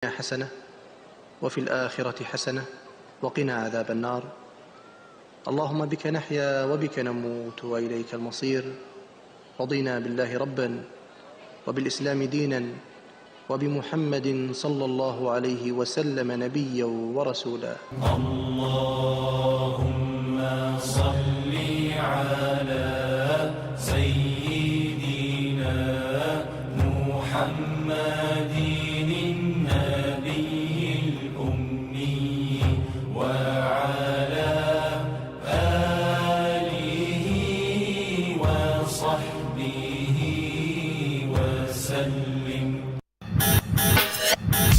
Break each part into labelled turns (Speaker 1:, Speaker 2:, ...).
Speaker 1: حسنة وفي الآخرة حسنة وقنا عذاب النار. اللهم بك نحيا وبك نموت وإليك المصير. رضينا بالله ربا وبالإسلام دينا وبمحمد صلى الله عليه وسلم نبيا ورسولا.
Speaker 2: اللهم صل على سيدنا محمد النبي الأمي وعلى آله وصحبه وسلم.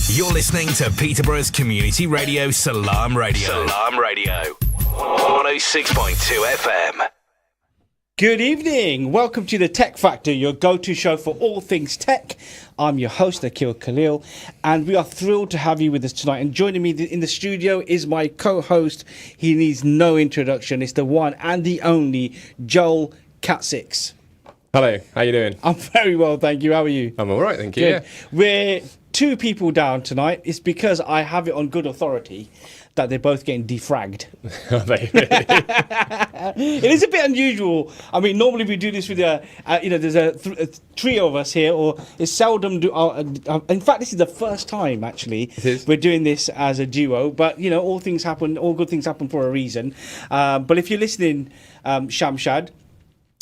Speaker 3: You're listening to Peterborough's community radio, Salaam Radio. Salaam Radio, 106.2 FM.
Speaker 4: Good evening. Welcome to the Tech Factor, your go-to show for all things tech. I'm your host, Akil Khalil, and we are thrilled to have you with us tonight. And joining me in the studio is my co-host. He needs no introduction. It's the one and the only Joel Cat6.
Speaker 5: Hello, how you doing?
Speaker 4: I'm very well, thank you. How are you?
Speaker 5: I'm all right, thank you.
Speaker 4: Good.
Speaker 5: Yeah.
Speaker 4: We're two people down tonight. It's because I have it on good authority that they're both getting defragged.
Speaker 5: Are they really?
Speaker 4: It is a bit unusual. I mean, normally we do this with there's a trio of us here, or it's seldom do. In fact, this is the first time actually we're doing this as a duo. But all things happen. All good things happen for a reason. But if you're listening, Shamshad,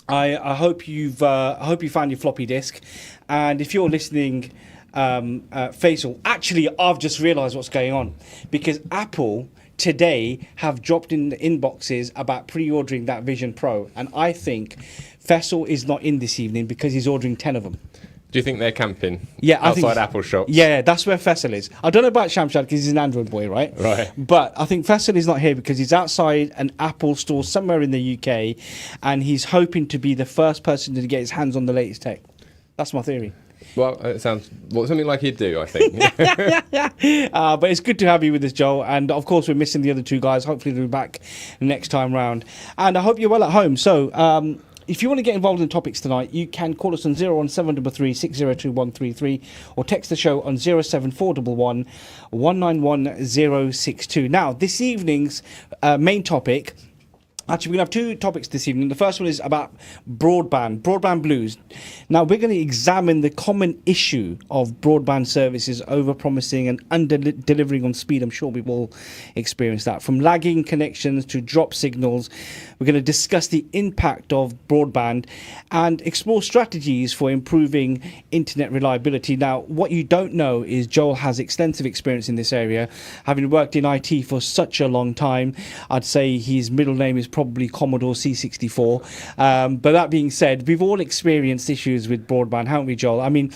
Speaker 4: I hope you found your floppy disk, and if you're listening, Faisal, actually I've just realised what's going on, because Apple today have dropped in the inboxes about pre-ordering that Vision Pro, and I think Faisal is not in this evening because he's ordering 10 of them.
Speaker 5: Do you think they're camping
Speaker 4: outside
Speaker 5: Apple shops?
Speaker 4: Yeah, that's where Faisal is. I don't know about Shamshad because he's an Android boy, right?
Speaker 5: Right.
Speaker 4: But I think Faisal is not here because he's outside an Apple store somewhere in the UK, and he's hoping to be the first person to get his hands on the latest tech. That's my theory.
Speaker 5: Well, it sounds something like he'd do, I think.
Speaker 4: But it's good to have you with us, Joel. And of course, we're missing the other two guys. Hopefully, they'll be back next time round. And I hope you're well at home. So, if you want to get involved in the topics tonight, you can call us on 01733 602133 or text the show on 07411 191062. Now, this evening's main topic. Actually, we're going to have two topics this evening. The first one is about broadband blues. Now, we're going to examine the common issue of broadband services over-promising and under-delivering on speed. I'm sure we've all experienced that. From lagging connections to drop signals, we're going to discuss the impact of broadband and explore strategies for improving internet reliability. Now, what you don't know is Joel has extensive experience in this area. Having worked in IT for such a long time, I'd say his middle name is probably Commodore C64. But that being said, we've all experienced issues with broadband, haven't we, Joel? I mean,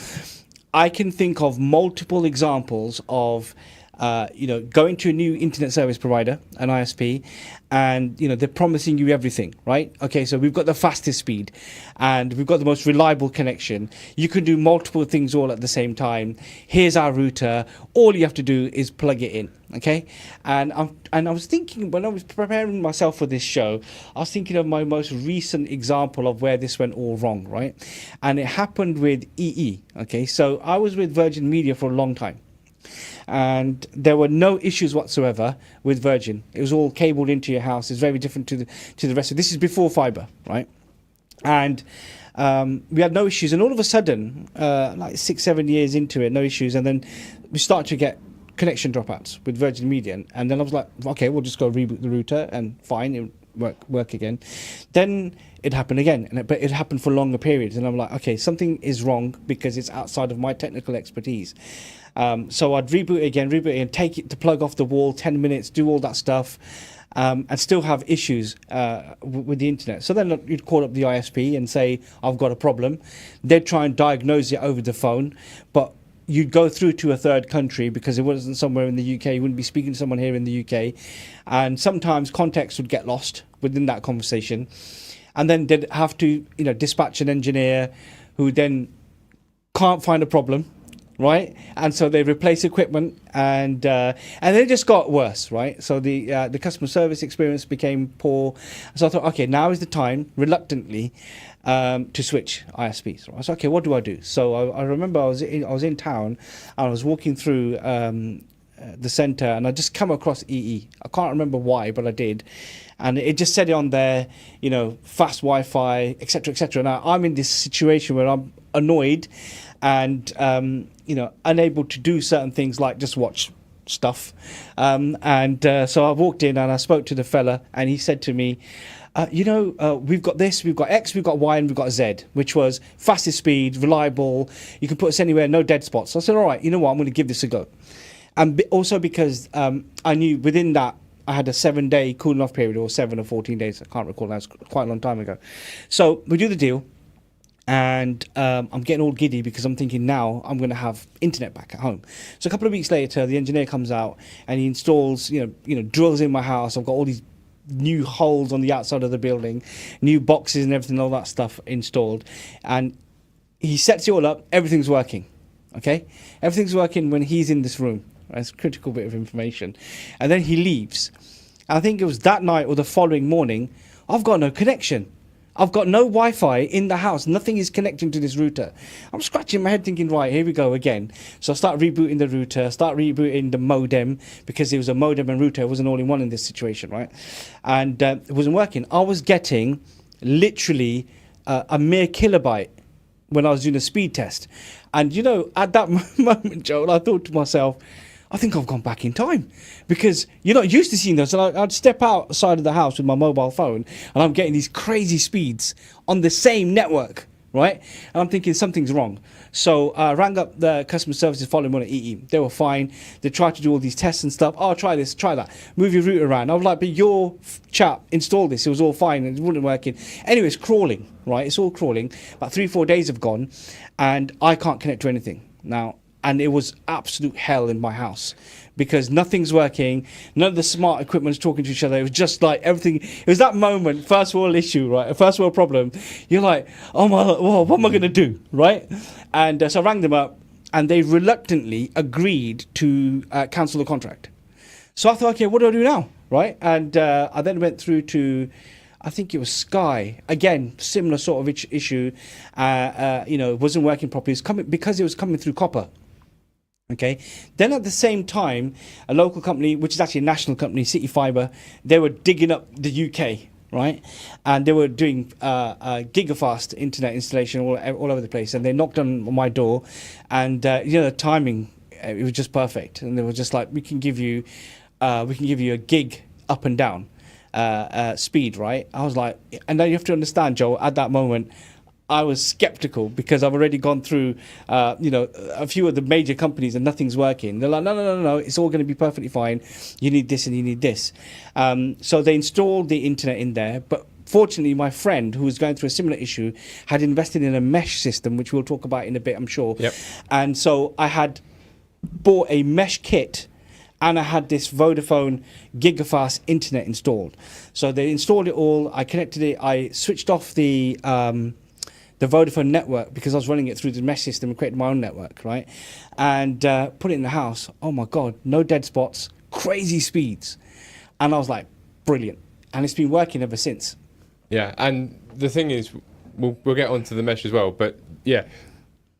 Speaker 4: I can think of multiple examples of going to a new internet service provider, an ISP, and they're promising you everything, right? Okay, so we've got the fastest speed and we've got the most reliable connection. You can do multiple things all at the same time. Here's our router. All you have to do is plug it in, okay? And I was thinking, when I was preparing myself for this show, I was thinking of my most recent example of where this went all wrong, right? And it happened with EE, okay? So I was with Virgin Media for a long time, and there were no issues whatsoever with Virgin. It was all cabled into your house. It's very different to the rest of this is before fiber, right? And we had no issues, and all of a sudden, like 6-7 years into it, no issues, and then we started to get connection dropouts with Virgin Media, and then I was like, okay, we'll just go reboot the router, and fine, it work again. Then it happened again, but it happened for longer periods, and I'm like, okay, something is wrong because it's outside of my technical expertise. So I'd reboot it again, take it to plug off the wall, 10 minutes, do all that stuff, and still have issues with the internet. So then you'd call up the ISP and say, I've got a problem. They'd try and diagnose it over the phone, but you'd go through to a third country because it wasn't somewhere in the UK. You wouldn't be speaking to someone here in the UK. And sometimes context would get lost within that conversation. And then they'd have to, dispatch an engineer who then can't find a problem, right? And so they replace equipment, and it just got worse, right? So the customer service experience became poor. So I thought, okay, now is the time, reluctantly, to switch ISPs. I was okay. What do I do? So I remember I was in town, and I was walking through the centre, and I just come across EE. I can't remember why, but I did, and it just said it on there, fast Wi-Fi, etc., etc. Now I'm in this situation where I'm annoyed, and unable to do certain things like just watch stuff, so I walked in and I spoke to the fella, and he said to me, we've got this, we've got X, we've got Y, and we've got Z, which was fastest speed, reliable, you can put us anywhere, no dead spots. So I said, all right, you know what, I'm going to give this a go. And also because I knew within that I had a 7-day cooling off period, or 7 or 14 days, I can't recall, that was quite a long time ago. So we do the deal, and I'm getting all giddy because I'm thinking now I'm going to have internet back at home. So a couple of weeks later, the engineer comes out and he installs, drills in my house. I've got all these new holes on the outside of the building, new boxes and everything, all that stuff installed, and he sets it all up. Everything's working. Okay, everything's working when he's in this room. That's a critical bit of information. And then he leaves. I think it was that night or the following morning, I've got no connection. I've got no Wi-Fi in the house. Nothing is connecting to this router. I'm scratching my head thinking, right, here we go again. So I start rebooting the router, start rebooting the modem, because it was a modem and router. It wasn't all in one in this situation, right? And it wasn't working. I was getting literally a mere kilobyte when I was doing a speed test. And, at that moment, Joel, I thought to myself, I think I've gone back in time, because you're not used to seeing those. So I'd step outside of the house with my mobile phone, and I'm getting these crazy speeds on the same network, right? And I'm thinking something's wrong. So I rang up the customer services following on at EE. They were fine. They tried to do all these tests and stuff. Oh, try this, try that. Move your router around. I was like, but your chap installed this. It was all fine. It wasn't working. Anyway, it's crawling, right? It's all crawling. About 3-4 days have gone, and I can't connect to anything now. And it was absolute hell in my house, because nothing's working. None of the smart equipment's talking to each other. It was just like everything. It was that moment, first world issue, right? A first world problem. You're like, oh my, well, what am I going to do, right? And so I rang them up, and they reluctantly agreed to cancel the contract. So I thought, okay, what do I do now, right? And I then went through to, I think it was Sky. Again, similar sort of issue. It wasn't working properly. It's coming because it was coming through copper. Okay. Then at the same time, a local company, which is actually a national company, City Fibre, they were digging up the UK, right? And they were doing gigafast internet installation all over the place. And they knocked on my door, and the timing, it was just perfect. And they were just like, we can give you a gig up and down speed, right? I was like, and then you have to understand, Joel, at that moment, I was skeptical, because I've already gone through, a few of the major companies, and nothing's working. They're like, no, it's all going to be perfectly fine. You need this and you need this. So they installed the internet in there. But fortunately, my friend, who was going through a similar issue, had invested in a mesh system, which we'll talk about in a bit, I'm sure. Yep. And so I had bought a mesh kit, and I had this Vodafone gigafast internet installed. So they installed it all. I connected it. I switched off the Vodafone network, because I was running it through the mesh system and created my own network, right? And put it in the house. Oh my God, no dead spots, crazy speeds. And I was like, brilliant. And it's been working ever since.
Speaker 5: Yeah, and the thing is, we'll get onto the mesh as well, but yeah,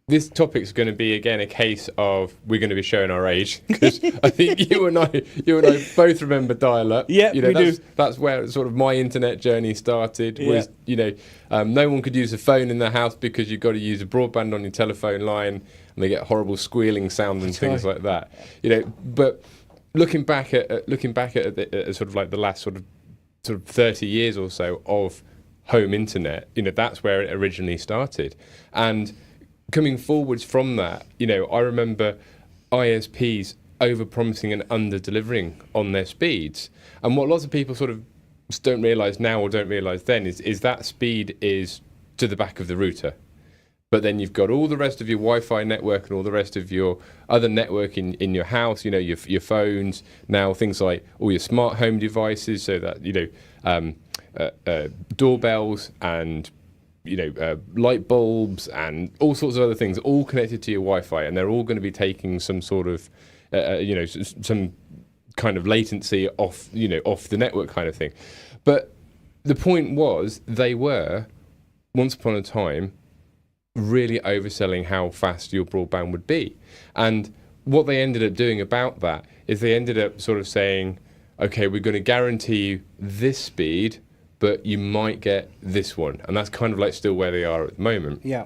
Speaker 5: this topic's going to be, again, a case of we're going to be showing our age, because I think you and I both remember dial-up.
Speaker 4: Yeah, we do.
Speaker 5: That's where sort of my internet journey started. Was no one could use a phone in the house, because you've got to use a broadband on your telephone line, and they get horrible squealing sound and things like that. But looking back at sort of like the last sort of 30 years or so of home internet, that's where it originally started, and coming forwards from that, I remember ISPs over-promising and under-delivering on their speeds. And what lots of people sort of don't realise now, or don't realise then, is that speed is to the back of the router. But then you've got all the rest of your Wi-Fi network and all the rest of your other network in your house, your phones, now things like all your smart home devices, so that, doorbells and light bulbs and all sorts of other things, all connected to your Wi-Fi, and they're all going to be taking some sort of, some kind of latency off the network kind of thing. But the point was, they were once upon a time, really overselling how fast your broadband would be. And what they ended up doing about that is they ended up sort of saying, okay, we're going to guarantee you this speed, but you might get this one. And that's kind of like still where they are at the moment.
Speaker 4: Yeah.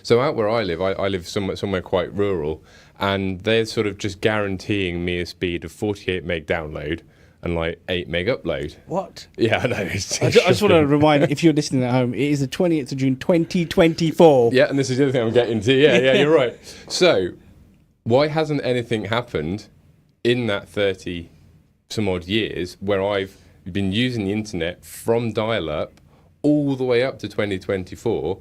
Speaker 5: So out where I live somewhere quite rural, and they're sort of just guaranteeing me a speed of 48 meg download and like 8 meg upload.
Speaker 4: What?
Speaker 5: Yeah, I know. It's
Speaker 4: I just want to remind, if you're listening at home, it is the 20th of June 2024.
Speaker 5: Yeah, and this is the other thing I'm getting to. Yeah, you're right. So why hasn't anything happened in that 30 some odd years where I've been using the internet from dial-up all the way up to 2024?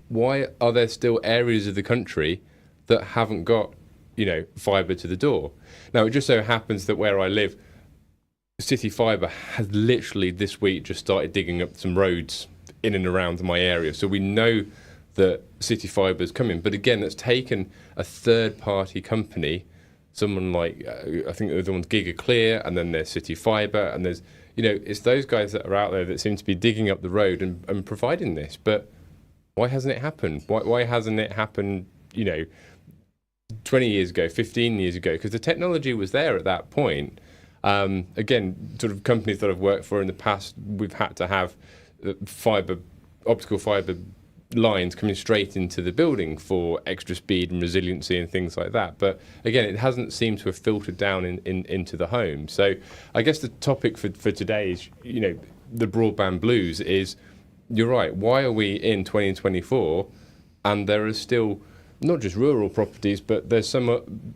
Speaker 5: Why are there still areas of the country that haven't got, fibre to the door? Now, it just so happens that where I live, City Fibre has literally this week just started digging up some roads in and around my area. So we know that City Fibre is coming. But again, that's taken a third-party company, someone like, I think the other one's GigaClear, and then there's City Fibre, and there's, it's those guys that are out there that seem to be digging up the road and providing this. But why hasn't it happened? Why hasn't it happened, 20 years ago, 15 years ago? Because the technology was there at that point. Again, sort of companies that I've worked for in the past, we've had to have optical fibre lines coming straight into the building for extra speed and resiliency and things like that. But again, it hasn't seemed to have filtered down into the home. So I guess the topic for today is, the broadband blues is, you're right, why are we in 2024 and there are still not just rural properties, but there's some,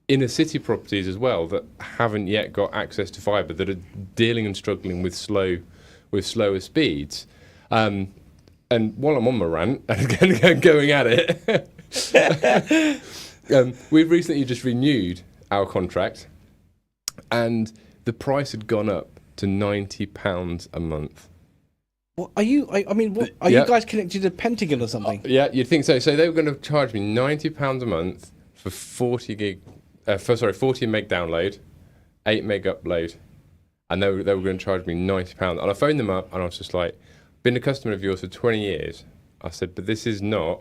Speaker 5: inner city properties as well that haven't yet got access to fibre, that are dealing and struggling with slower speeds. And while I'm on my rant and going at it, we've recently just renewed our contract, and the price had gone up to £90 a month.
Speaker 4: What are you? Are you guys connected to Pentagon or something?
Speaker 5: Yeah, you'd think so. So they were going to charge me £90 a month for 40 meg download, 8 meg upload, and they were going to charge me £90. And I phoned them up, and I was just like, "Been a customer of yours for 20 years." I said, "But this is not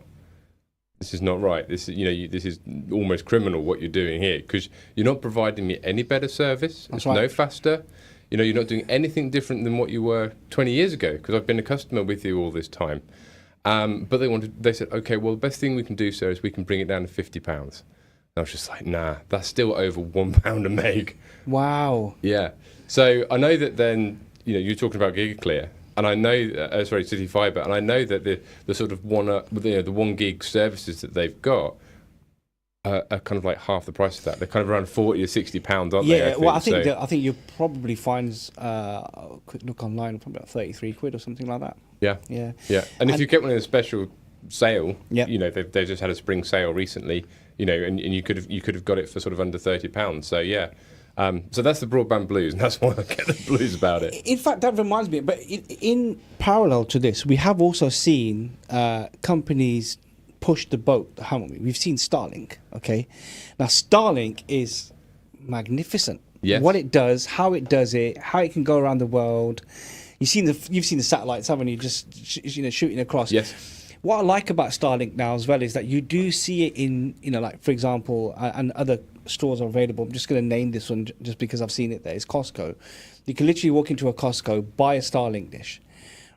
Speaker 5: right. This is this is almost criminal what you're doing here, because you're not providing me any better service. It's no faster. You're not doing anything different than what you were 20 years ago, because I've been a customer with you all this time." But they said, "Okay, well, the best thing we can do, sir, is we can bring it down to £50. I was just like, nah, that's still over £1 a meg.
Speaker 4: Wow.
Speaker 5: Yeah. So I know that then, you're talking about GigaClear, and I know, City Fibre, and I know that the sort of the 1 gig services that they've got are kind of like half the price of that. They're kind of around £40 or £60, aren't they?
Speaker 4: Yeah. I think you'll probably find a quick look online, probably about £33 or something like that.
Speaker 5: Yeah.
Speaker 4: Yeah.
Speaker 5: Yeah. And if you get one in a special sale,
Speaker 4: yep.
Speaker 5: They've just had a spring sale recently, and you could have got it for sort of under £30. So yeah. So that's the broadband blues, and that's why I get the blues about it.
Speaker 4: In fact, that reminds me, but in parallel to this, we have also seen companies push the boat, haven't we? We've seen Starlink, okay? Now, Starlink is magnificent.
Speaker 5: Yes.
Speaker 4: What it does, how it does it, how it can go around the world. You've seen the satellites, haven't you? Just shooting across.
Speaker 5: Yes.
Speaker 4: What I like about Starlink now as well is that you do see it in, like, for example, and other stores are available. I'm just going to name this one just because I've seen it there. It's Costco. You can literally walk into a Costco, buy a Starlink dish,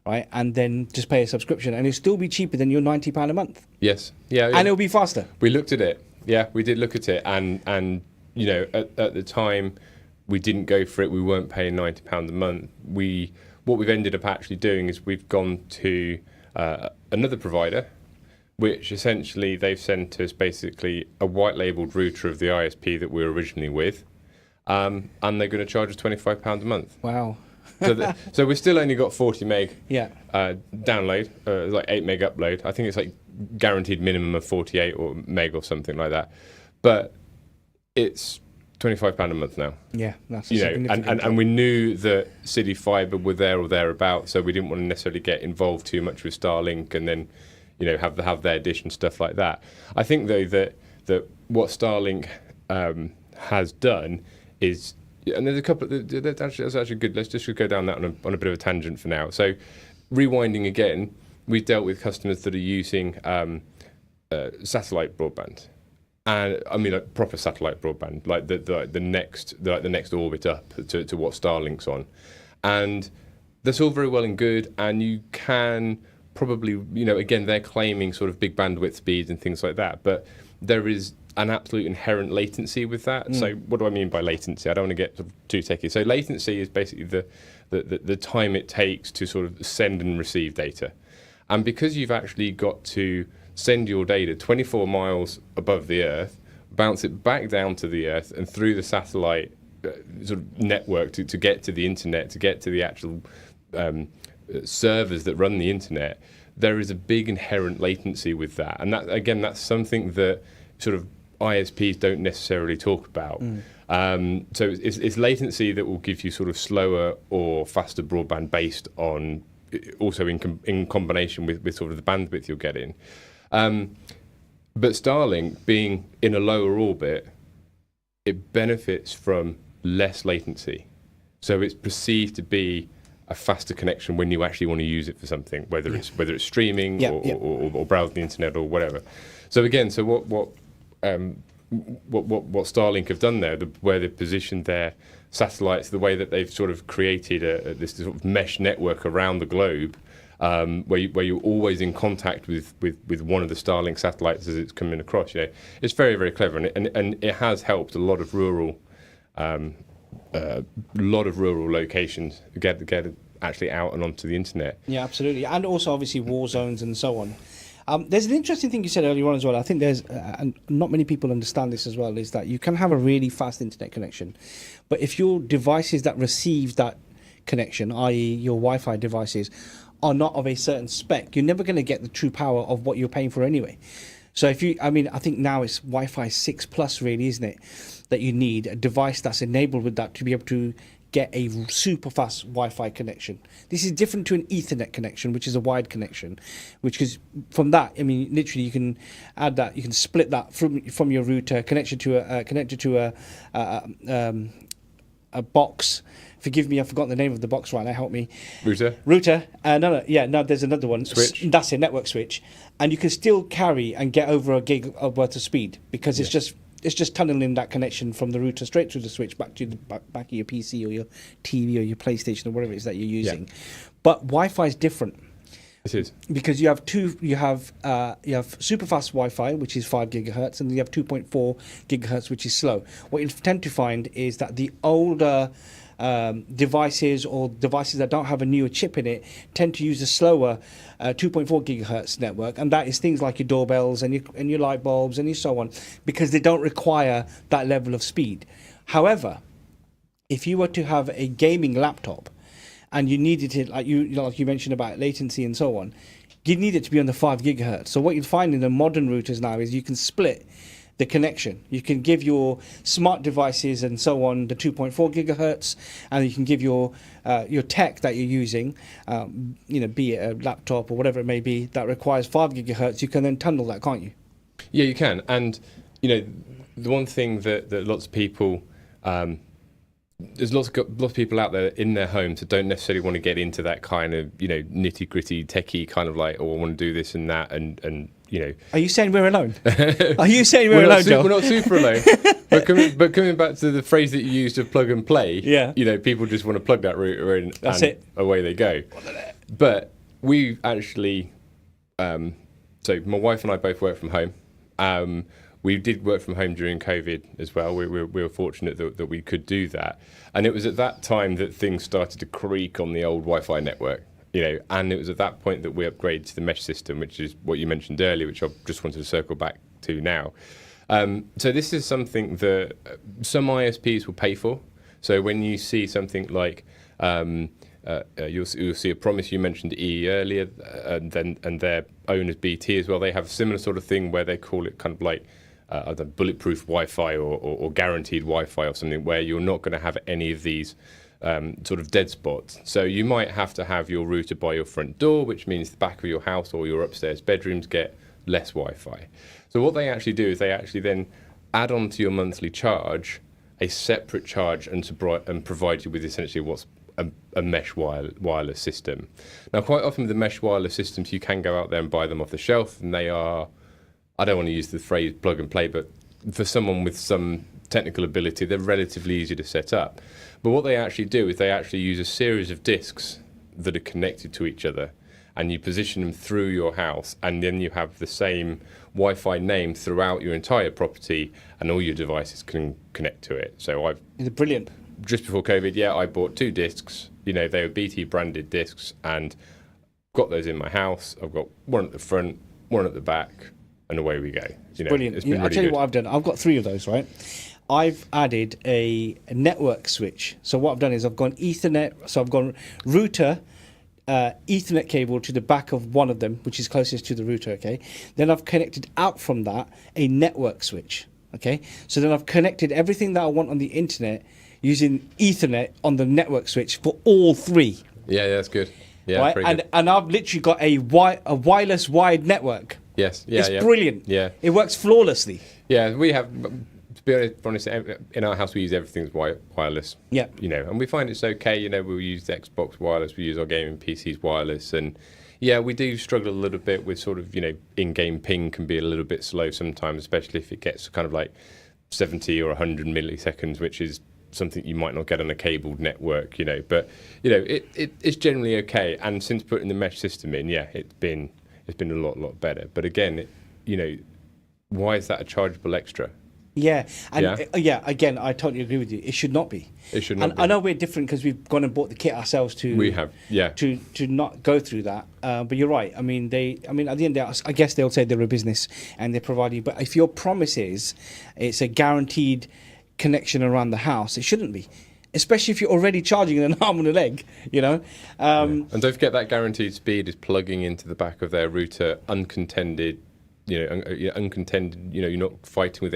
Speaker 4: right, and then just pay a subscription, and it'll still be cheaper than your £90 a month.
Speaker 5: Yes. Yeah.
Speaker 4: And it'll be faster.
Speaker 5: We looked at it. Yeah, we did look at it, and at the time, we didn't go for it. We weren't paying £90 a month. What we've ended up actually doing is we've gone to another provider, which essentially they've sent us basically a white labelled router of the ISP that we were originally with, and they're going to charge us £25 a month.
Speaker 4: Wow.
Speaker 5: So we've still only got 40 meg download, like 8 meg upload. I think it's like guaranteed minimum of 48 or meg or something like that. But it's £25 a month now. Yeah, that's and we knew that City Fibre were there or thereabouts, so we didn't want to necessarily get involved too much with Starlink and then have their dish and stuff like that. I think though that what Starlink has done is, and there's a couple. That's actually good. Let's just go down that on a bit of a tangent for now. So rewinding again, we've dealt with customers that are using satellite broadband, and I mean like proper satellite broadband, like the next orbit up to what Starlink's on, and that's all very well and good, and you can probably, again, they're claiming sort of big bandwidth speeds and things like that, but there is an absolute inherent latency with that. So what do I mean by latency? I don't want to get sort of too techy. So latency is basically the time it takes to sort of send and receive data. And because you've actually got to send your data 24 miles above the Earth, bounce it back down to the Earth and through the satellite sort of network to get to the internet, to get to the actual servers that run the internet, there is a big inherent latency with that. And that, again, that's something that sort of ISPs don't necessarily talk about. So it's latency that will give you sort of slower or faster broadband based on, also in combination with sort of the bandwidth you're getting. But Starlink, being in a lower orbit, it benefits from less latency. So it's perceived to be a faster connection when you actually want to use it for something, whether it's streaming or browsing the internet or whatever. So again, what Starlink have done there, where they've positioned their satellites, the way that they've sort of created this sort of mesh network around the globe, where you're always in contact with one of the Starlink satellites as it's coming across. It's very, very clever, and it has helped a lot of rural locations get actually out and onto the internet.
Speaker 4: Yeah, absolutely, and also obviously war zones and so on. There's an interesting thing you said earlier on as well. I think there's, and not many people understand this as well, is that you can have a really fast internet connection, but if your devices that receive that connection, i.e. your Wi-Fi devices, are not of a certain spec, you're never going to get the true power of what you're paying for anyway. So I think now it's Wi-Fi 6 plus really, isn't it? That you need a device that's enabled with that to be able to get a super fast Wi-Fi connection. This is different to an Ethernet connection, which is a wired connection, which is from that. I mean, literally, you can add that. You can split that from your router, connect it to a box. Forgive me, I've forgotten the name of the box right now. Help me. Router. No, there's another one.
Speaker 5: Switch.
Speaker 4: That's a network switch, and you can still carry and get over a gig worth of speed because it's just tunneling that connection from the router straight through the switch back to the back of your PC or your TV or your PlayStation or whatever it is that you're using. Yeah. But Wi-Fi is different.
Speaker 5: It is
Speaker 4: because you have super fast Wi-Fi, which is 5 gigahertz, and you have 2.4 gigahertz, which is slow. What you tend to find is that the older devices or devices that don't have a newer chip in it tend to use a slower 2.4 gigahertz network, and that is things like your doorbells and your light bulbs and so on, because they don't require that level of speed. However, if you were to have a gaming laptop and you needed it, like you mentioned about latency and so on, you need it to be on the 5 gigahertz. So what you'd find in the modern routers now is you can split the connection. You can give your smart devices and so on the 2.4 gigahertz, and you can give your tech that you're using, be it a laptop or whatever it may be, that requires 5 gigahertz. You can then tunnel that, can't you?
Speaker 5: Yeah, you can. And the one thing that lots of people, there's lots of people out there in their homes that don't necessarily want to get into that kind of nitty gritty techie kind of like, I want to do this and that and.
Speaker 4: Are you saying we're alone? Are you saying we're alone, Joel?
Speaker 5: We're not super alone. but coming back to the phrase that you used of plug and play, people just want to plug that router in and away they go. But we actually, so my wife and I both work from home. We did work from home during COVID as well. We were fortunate that we could do that. And it was at that time that things started to creak on the old Wi-Fi network. And it was at that point that we upgraded to the mesh system, which is what you mentioned earlier, which I just wanted to circle back to now. So this is something that some ISPs will pay for. So when you see something like, you'll see a promise, you mentioned EE earlier, and their owners BT as well. They have a similar sort of thing where they call it kind of like bulletproof Wi-Fi or guaranteed Wi-Fi or something, where you're not going to have any of these sort of dead spots. So you might have to have your router by your front door, which means the back of your house or your upstairs bedrooms get less Wi-Fi. So what they actually do is they actually then add on to your monthly charge a separate charge and provide you with essentially what's a mesh wireless system. Now, quite often with the mesh wireless systems, you can go out there and buy them off the shelf, and they are, I don't want to use the phrase plug and play, but for someone with some technical ability, they're relatively easy to set up. But what they actually do is they actually use a series of discs that are connected to each other, and you position them through your house, and then you have the same Wi-Fi name throughout your entire property, and all your devices can connect to it. So
Speaker 4: It's brilliant.
Speaker 5: just before COVID, I bought 2 discs. They were BT branded discs, and got those in my house. I've got one at the front, one at the back, and away we go.
Speaker 4: Brilliant.
Speaker 5: It's been
Speaker 4: I'll
Speaker 5: really
Speaker 4: tell you
Speaker 5: good.
Speaker 4: what I've done. I've got 3 of those, right? I've added a network switch. So what I've done is I've gone Ethernet. So I've gone router, Ethernet cable to the back of one of them, which is closest to the router, okay? Then I've connected out from that a network switch, okay? So then I've connected everything that I want on the internet using Ethernet on the network switch for all 3.
Speaker 5: Yeah, that's good. Yeah,
Speaker 4: right?
Speaker 5: pretty good.
Speaker 4: And I've literally got a wireless wide network.
Speaker 5: Yes,
Speaker 4: It's brilliant.
Speaker 5: Yeah,
Speaker 4: It works flawlessly.
Speaker 5: yeah. We have, to be honest, in our house we use everything's wireless.
Speaker 4: Yeah.
Speaker 5: And we find it's okay. We use the Xbox wireless, we use our gaming PCs wireless, and yeah, we do struggle a little bit with sort of in-game ping can be a little bit slow sometimes, especially if it gets kind of like 70 or 100 milliseconds, which is something you might not get on a cabled network. But it's generally okay. And since putting the mesh system in, it's been a lot better. But again, why is that a chargeable extra?
Speaker 4: Yeah, and again, I totally agree with you. It should not be.
Speaker 5: It should not
Speaker 4: and
Speaker 5: be.
Speaker 4: I know we're different because we've gone and bought the kit ourselves to.
Speaker 5: We have, yeah.
Speaker 4: To not go through that, but you're right. I mean, at the end of the day, I guess they'll say they're a business and they're providing. But if your promise is it's a guaranteed connection around the house, it shouldn't be. Especially if you're already charging an arm and a leg,
Speaker 5: And don't forget that guaranteed speed is plugging into the back of their router, uncontended. Uncontended. You're not fighting with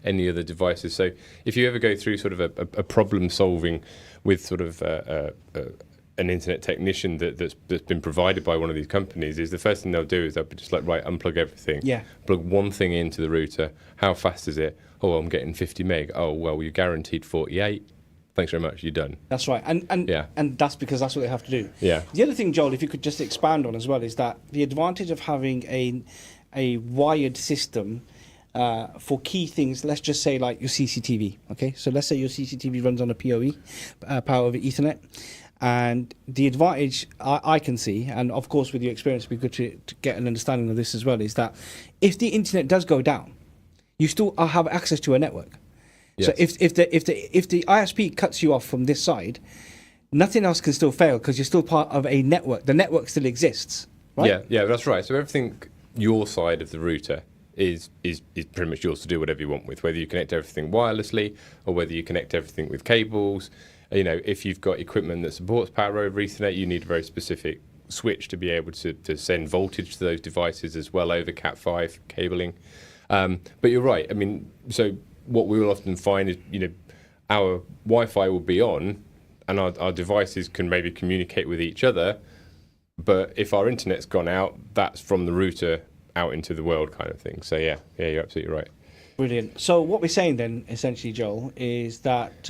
Speaker 5: any other devices. So if you ever go through sort of a problem solving with sort of an internet technician that's been provided by one of these companies, is the first thing they'll do is they'll be just like, right, unplug everything.
Speaker 4: Yeah.
Speaker 5: Plug one thing into the router. How fast is it? Oh, I'm getting 50 meg. Oh, well, you're guaranteed 48. Thanks very much. You're done.
Speaker 4: That's right, and that's because that's what they have to do.
Speaker 5: Yeah.
Speaker 4: The other thing, Joel, if you could just expand on as well, is that the advantage of having a wired system for key things. Let's just say like your CCTV. Okay, so let's say your CCTV runs on a PoE, power over Ethernet, and the advantage I can see, and of course with your experience, it'd be good to get an understanding of this as well, is that if the internet does go down, you still have access to a network.
Speaker 5: Yes.
Speaker 4: So if the ISP cuts you off from this side, nothing else can still fail because you're still part of a network. The network still exists, right?
Speaker 5: Yeah, that's right. So everything your side of the router is pretty much yours to do whatever you want with, whether you connect everything wirelessly or whether you connect everything with cables. If you've got equipment that supports power over Ethernet, you need a very specific switch to be able to send voltage to those devices as well over Cat5 cabling. But you're right. I mean, so what we will often find is, our Wi-Fi will be on and our devices can maybe communicate with each other. But if our internet's gone out, that's from the router out into the world kind of thing. So, yeah, you're absolutely right.
Speaker 4: Brilliant. So what we're saying then, essentially, Joel, is that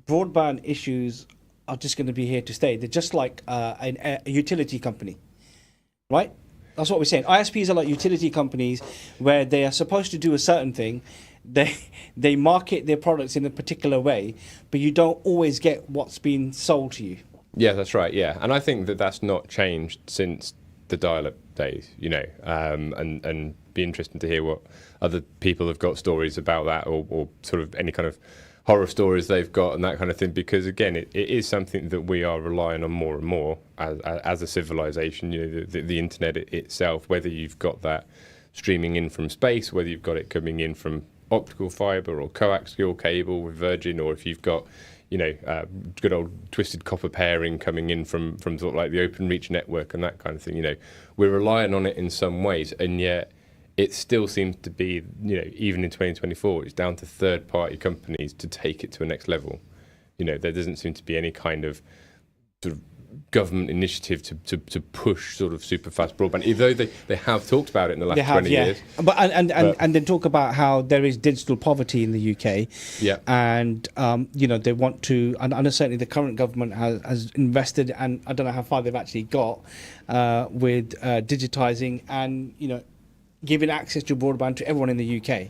Speaker 4: broadband issues are just going to be here to stay. They're just like a utility company, right? That's what we're saying. ISPs are like utility companies where they are supposed to do a certain thing. They market their products in a particular way, but you don't always get what's being sold to you.
Speaker 5: Yeah, that's right. Yeah, and I think that's not changed since the dial-up days. And be interesting to hear what other people have got stories about that, or sort of any kind of horror stories they've got and that kind of thing. Because again, it is something that we are relying on more and more as a civilization. The internet itself, whether you've got that streaming in from space, whether you've got it coming in from optical fiber or coaxial cable with Virgin, or if you've got good old twisted copper pairing coming in from sort of like the OpenReach network and that kind of thing. We're relying on it in some ways, and yet it still seems to be, even in 2024, it's down to third-party companies to take it to a next level. There doesn't seem to be any kind of sort of government initiative to push sort of super fast broadband, even though they have talked about it in the last 20 years.
Speaker 4: But and then talk about how there is digital poverty in the UK.
Speaker 5: Yeah.
Speaker 4: And they want to, and certainly the current government has invested, and I don't know how far they've actually got with digitising and giving access to broadband to everyone in the UK.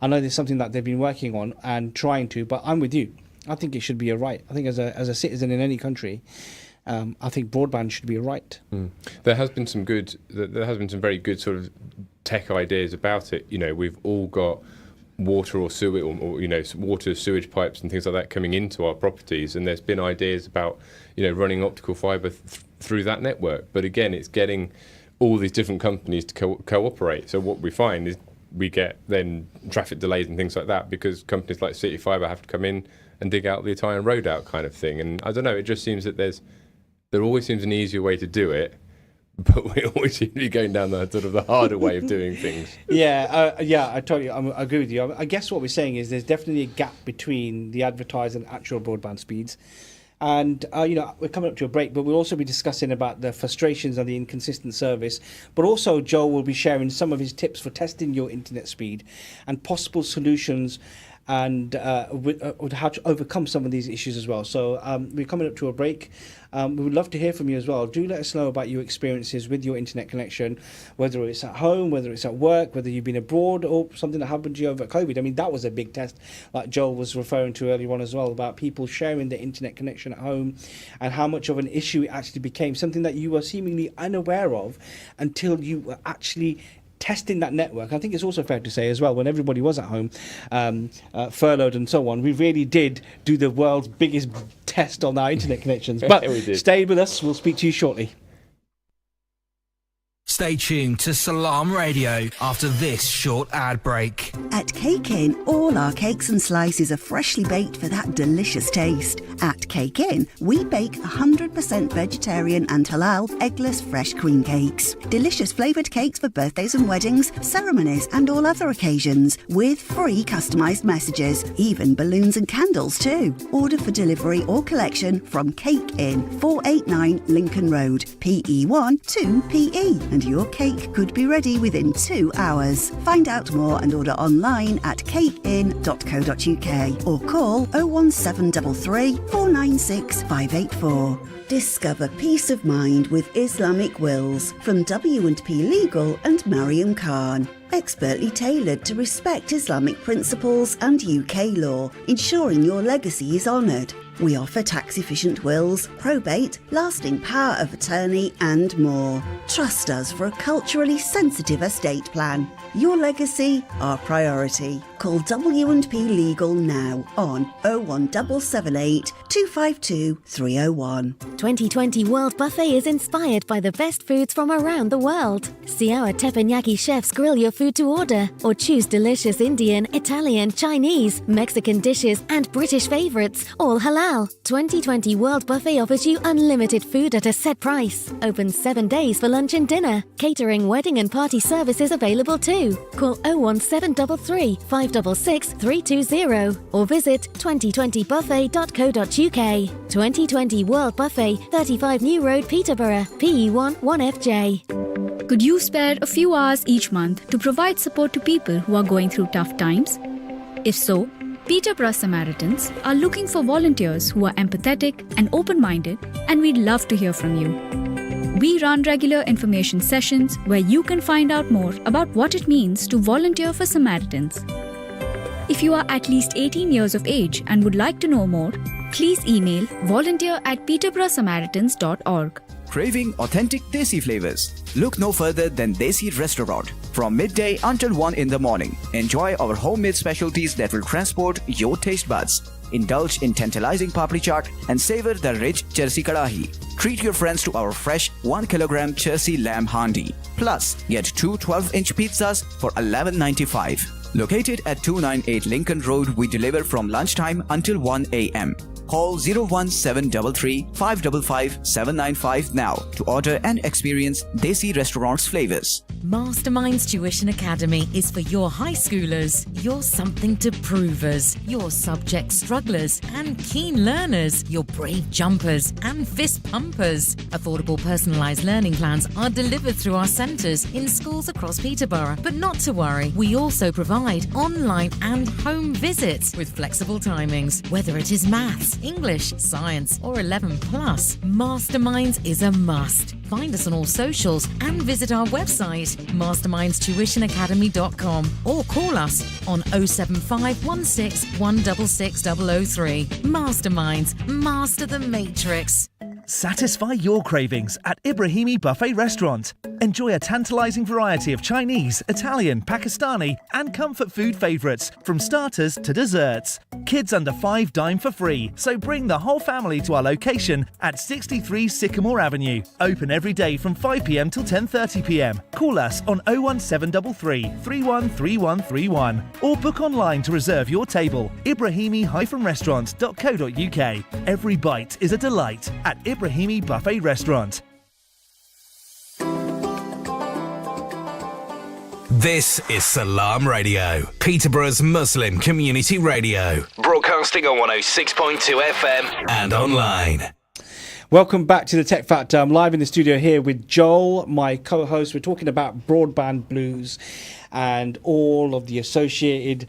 Speaker 4: I know there's something that they've been working on and trying to, but I'm with you. I think it should be a right. I think as a citizen in any country, I think broadband should be a right.
Speaker 5: There has been some very good sort of tech ideas about it. We've all got water or sewage, or water sewage pipes and things like that coming into our properties, and there's been ideas about running optical fibre through that network. But again, it's getting all these different companies to cooperate. So what we find is we get then traffic delays and things like that because companies like City Fibre have to come in and dig out the entire road out kind of thing. And I don't know, it just seems that there always seems an easier way to do it, but we always seem to be going down the sort of the harder way of doing things.
Speaker 4: I totally I agree with you. I guess what we're saying is there's definitely a gap between the advertised and actual broadband speeds. And, we're coming up to a break, but we'll also be discussing about the frustrations of the inconsistent service. But also, Joel will be sharing some of his tips for testing your internet speed and possible solutions and with how to overcome some of these issues as well. So we're coming up to a break. We would love to hear from you as well. Do let us know about your experiences with your internet connection, whether it's at home, whether it's at work, whether you've been abroad or something that happened to you over COVID. I mean, that was a big test, like Joel was referring to earlier on as well, about people sharing their internet connection at home and how much of an issue it actually became, something that you were seemingly unaware of until you were actually testing that network. I think it's also fair to say as well, when everybody was at home, furloughed and so on, we really did do the world's biggest test on our internet connections. But stay with us. We'll speak to you shortly.
Speaker 3: Stay tuned to Salaam Radio after this short ad break.
Speaker 6: At Cake Inn, all our cakes and slices are freshly baked for that delicious taste. At Cake Inn, we bake 100% vegetarian and halal eggless fresh cream cakes. Delicious flavoured cakes for birthdays and weddings, ceremonies and all other occasions, with free customised messages, even balloons and candles too. Order for delivery or collection from Cake Inn, 489 Lincoln Road, PE1 2PE. And your cake could be ready within 2 hours. Find out more and order online at cakein.co.uk or call 01733 496 584. Discover peace of mind with Islamic wills from W&P Legal and Mariam Khan. Expertly tailored to respect Islamic principles and UK law, ensuring your legacy is honoured. We offer tax-efficient wills, probate, lasting power of attorney and more. Trust us for a culturally sensitive estate plan. Your legacy, our priority. Call W&P Legal now on 01778 252 301.
Speaker 7: 2020 World Buffet is inspired by the best foods from around the world. See our teppanyaki chefs grill your food to order, or choose delicious Indian, Italian, Chinese, Mexican dishes and British favourites, all halal. 2020 World Buffet offers you unlimited food at a set price. Open 7 days for lunch and dinner. Catering, wedding and party services available too. Call 01733 566 320 or visit 2020buffet.co.uk. 2020 World Buffet, 35 New Road, Peterborough, PE1 1FJ.
Speaker 8: Could you spare a few hours each month to provide support to people who are going through tough times? If so, Peterborough Samaritans are looking for volunteers who are empathetic and open-minded, and we'd love to hear from you. We run regular information sessions where you can find out more about what it means to volunteer for Samaritans. If you are at least 18 years of age and would like to know more, please email volunteer@peterboroughsamaritans.org.
Speaker 9: Craving authentic Desi flavors? Look no further than Desi Restaurant. From midday until 1 in the morning, enjoy our homemade specialties that will transport your taste buds. Indulge in tantalizing papri chaat and savor the rich Chersi Kadahi. Treat your friends to our fresh 1 kilogram Chersi lamb handi. Plus, get 2 12-inch pizzas for $11.95. Located at 298 Lincoln Road, we deliver from lunchtime until 1 a.m. Call 01733 555 795 now to order and experience Desi Restaurant's flavors.
Speaker 10: Masterminds Tuition Academy is for your high schoolers, your something to provers, your subject strugglers and keen learners, your brave jumpers and fist pumpers. Affordable personalised learning plans are delivered through our centres in schools across Peterborough. But not to worry, we also provide online and home visits with flexible timings. Whether it is maths, English, science or 11 plus, Masterminds is a must. Find us on all socials and visit our website mastermindstuitionacademy.com or call us on 07516 166 003. Masterminds, master the matrix.
Speaker 11: Satisfy your cravings at Ibrahimi Buffet Restaurant. Enjoy a tantalizing variety of Chinese, Italian, Pakistani and comfort food favourites from starters to desserts. Kids under 5 dine for free, so bring the whole family to our location at 63 Sycamore Avenue. Open every day from 5 p.m. till 10:30 p.m. Call us on 01733 313131 or book online to reserve your table. Ibrahimi-restaurant.co.uk. Every bite is a delight at Ibrahimi Buffet Restaurant.
Speaker 3: This is Salaam Radio, Peterborough's Muslim community radio. Broadcasting on 106.2 FM and online.
Speaker 4: Welcome back to the Tech Factor. I'm live in the studio here with Joel, my co-host. We're talking about Broadband Blues and all of the associated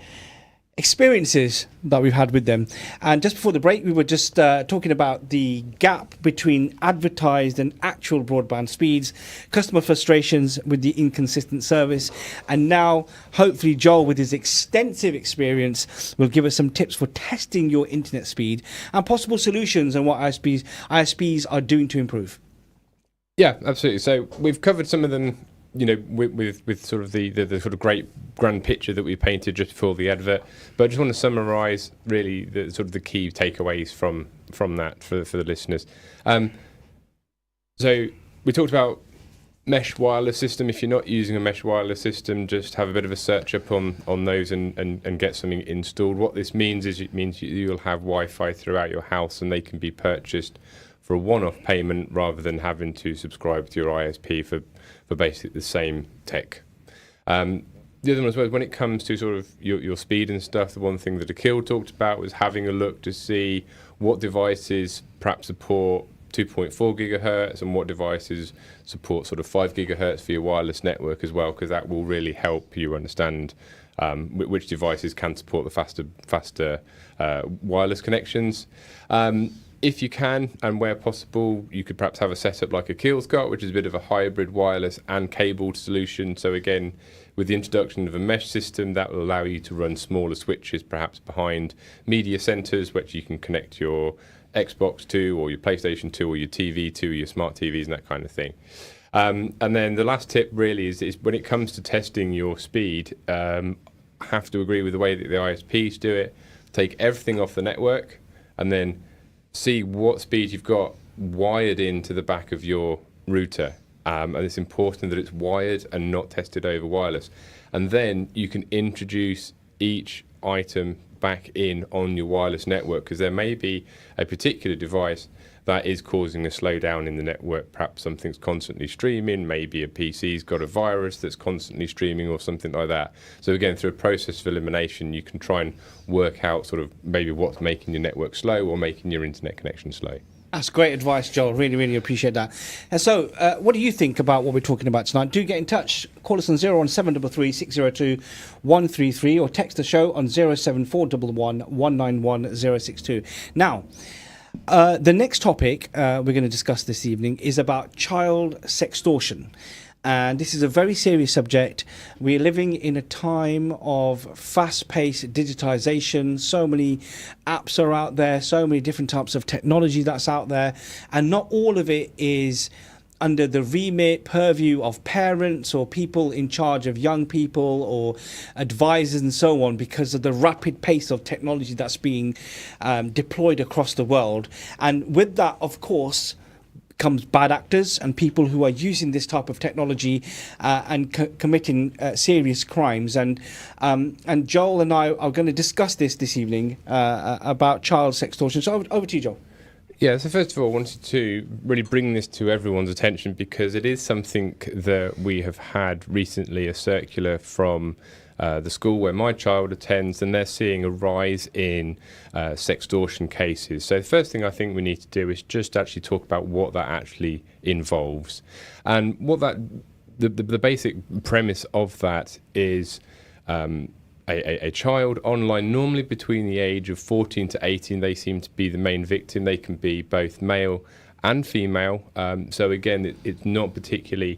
Speaker 4: experiences that we've had with them. And just before the break, we were just talking about the gap between advertised and actual broadband speeds, customer frustrations with the inconsistent service, and now hopefully Joel, with his extensive experience, will give us some tips for testing your internet speed and possible solutions and what ISPs are doing to improve.
Speaker 5: Yeah, absolutely. So we've covered some of them, you know, with sort of the sort of great grand picture that we painted just before the advert. But I just want to summarise really the sort of the key takeaways from that for the listeners. So we talked about mesh wireless system. If you're not using a mesh wireless system, just have a bit of a search up on those and get something installed. What this means is it means you'll have Wi-Fi throughout your house and they can be purchased for a one-off payment rather than having to subscribe to your ISP for basically the same tech. The other one, I suppose, when it comes to sort of your speed and stuff, the one thing that Akil talked about was having a look to see what devices perhaps support 2.4 gigahertz and what devices support sort of 5 gigahertz for your wireless network as well, because that will really help you understand which devices can support the faster wireless connections. If you can, and where possible, you could perhaps have a setup like Akil's got, which is a bit of a hybrid wireless and cabled solution. So again, with the introduction of a mesh system, that will allow you to run smaller switches, perhaps behind media centers, which you can connect your Xbox to, or your PlayStation to, or your TV to, your smart TVs and that kind of thing. And then the last tip really is when it comes to testing your speed, have to agree with the way that the ISPs do it. Take everything off the network and then see what speed you've got wired into the back of your router. And it's important that it's wired and not tested over wireless. And then you can introduce each item back in on your wireless network, because there may be a particular device that is causing a slowdown in the network. Perhaps something's constantly streaming, maybe a PC's got a virus that's constantly streaming or something like that. So again, through a process of elimination, you can try and work out sort of maybe what's making your network slow or making your internet connection slow.
Speaker 4: That's great advice, Joel. Really, really appreciate that. And so, what do you think about what we're talking about tonight? Do get in touch. Call us on 01733 602 133 or text the show on 07411 191 062. Now, the next topic we're going to discuss this evening is about child sextortion. And this is a very serious subject. We're living in a time of fast-paced digitization. So many apps are out there, so many different types of technology that's out there. And not all of it is under the remit, purview of parents or people in charge of young people or advisors and so on, because of the rapid pace of technology that's being deployed across the world. And with that, of course, comes bad actors and people who are using this type of technology and committing serious crimes. And Joel and I are going to discuss this evening about child sextortion. So over to you, Joel.
Speaker 5: Yeah, so first of all, I wanted to really bring this to everyone's attention because it is something that we have had recently, a circular from the school where my child attends, and they're seeing a rise in sextortion cases. So the first thing I think we need to do is just actually talk about what that actually involves. And what the basic premise of that is a child online, normally between the age of 14 to 18, they seem to be the main victim. They can be both male and female. So again, it's not particularly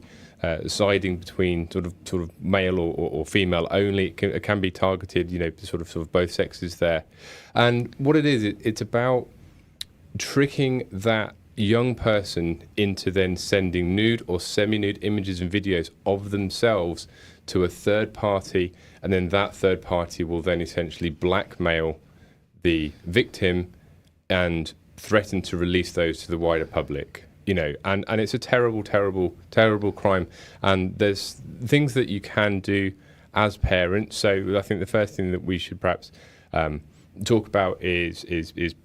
Speaker 5: siding between sort of male or female only. It can be targeted, sort of both sexes there. And what it is, it's about tricking that young person into then sending nude or semi-nude images and videos of themselves to a third party, and then that third party will then essentially blackmail the victim and threaten to release those to the wider public. And it's a terrible, terrible, terrible crime. And there's things that you can do as parents. So I think the first thing that we should perhaps talk about is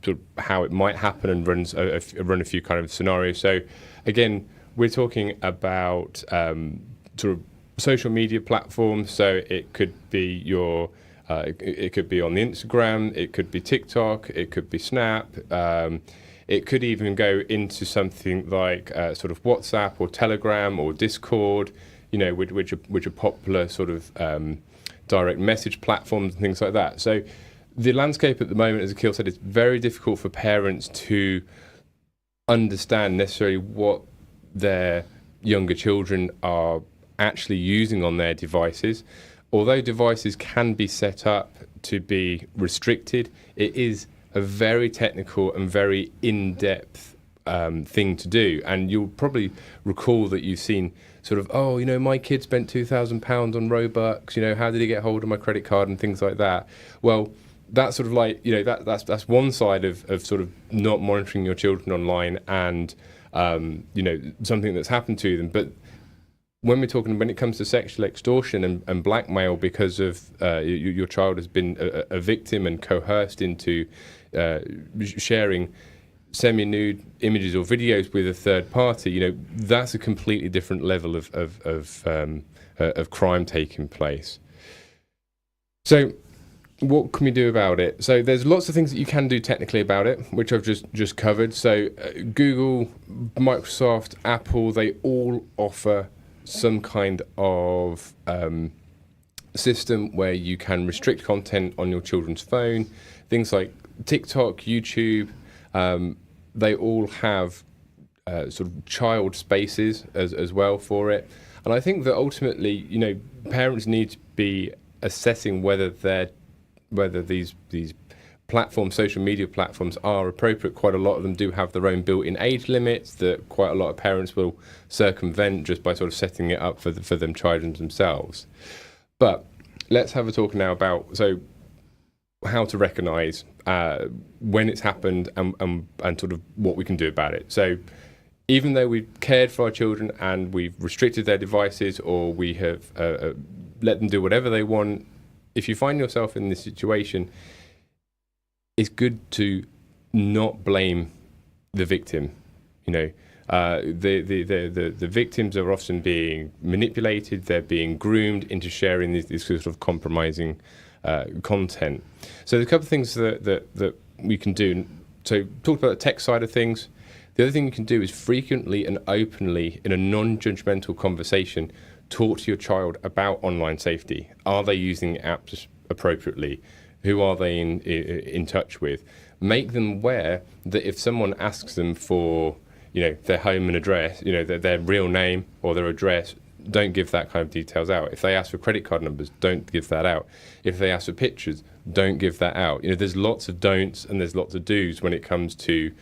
Speaker 5: sort of how it might happen and run a few kind of scenarios. So again, we're talking about sort of social media platforms. So it could be it could be on the Instagram, it could be TikTok, it could be Snap. It could even go into something like sort of WhatsApp or Telegram or Discord, which are popular sort of direct message platforms and things like that. So the landscape at the moment, as Akil said, it's very difficult for parents to understand necessarily what their younger children are actually using on their devices. Although devices can be set up to be restricted, it is a very technical and very in-depth thing to do. And you'll probably recall that you've seen sort of, my kid spent £2,000 on Robux, how did he get hold of my credit card and things like that. Well, that's sort of like, that's one side of sort of not monitoring your children online and, something that's happened to them. But when it comes to sexual extortion and blackmail because of your child has been a victim and coerced into sharing semi-nude images or videos with a third party, that's a completely different level of crime taking place. So what can we do about it? So there's lots of things that you can do technically about it, which I've just covered. So Google, Microsoft, Apple, they all offer some kind of system where you can restrict content on your children's phone. Things like TikTok, YouTube, they all have sort of child spaces as well for it. And I think that ultimately, parents need to be assessing whether these platforms, social media platforms, are appropriate. Quite a lot of them do have their own built-in age limits that quite a lot of parents will circumvent just by sort of setting it up for them children themselves. But let's have a talk now about how to recognise when it's happened and sort of what we can do about it. So even though we've cared for our children and we've restricted their devices or we have let them do whatever they want, if you find yourself in this situation, it's good to not blame the victim. The victims are often being manipulated. They're being groomed into sharing this sort of compromising content. So there's a couple of things that we can do. So talk about the tech side of things. The other thing you can do is frequently and openly, in a non-judgmental conversation, talk to your child about online safety. Are they using apps appropriately? Who are they in touch with? Make them aware that if someone asks them for, their home and address, their real name or their address, don't give that kind of details out. If they ask for credit card numbers, don't give that out. If they ask for pictures, don't give that out. There's lots of don'ts and there's lots of do's when it comes to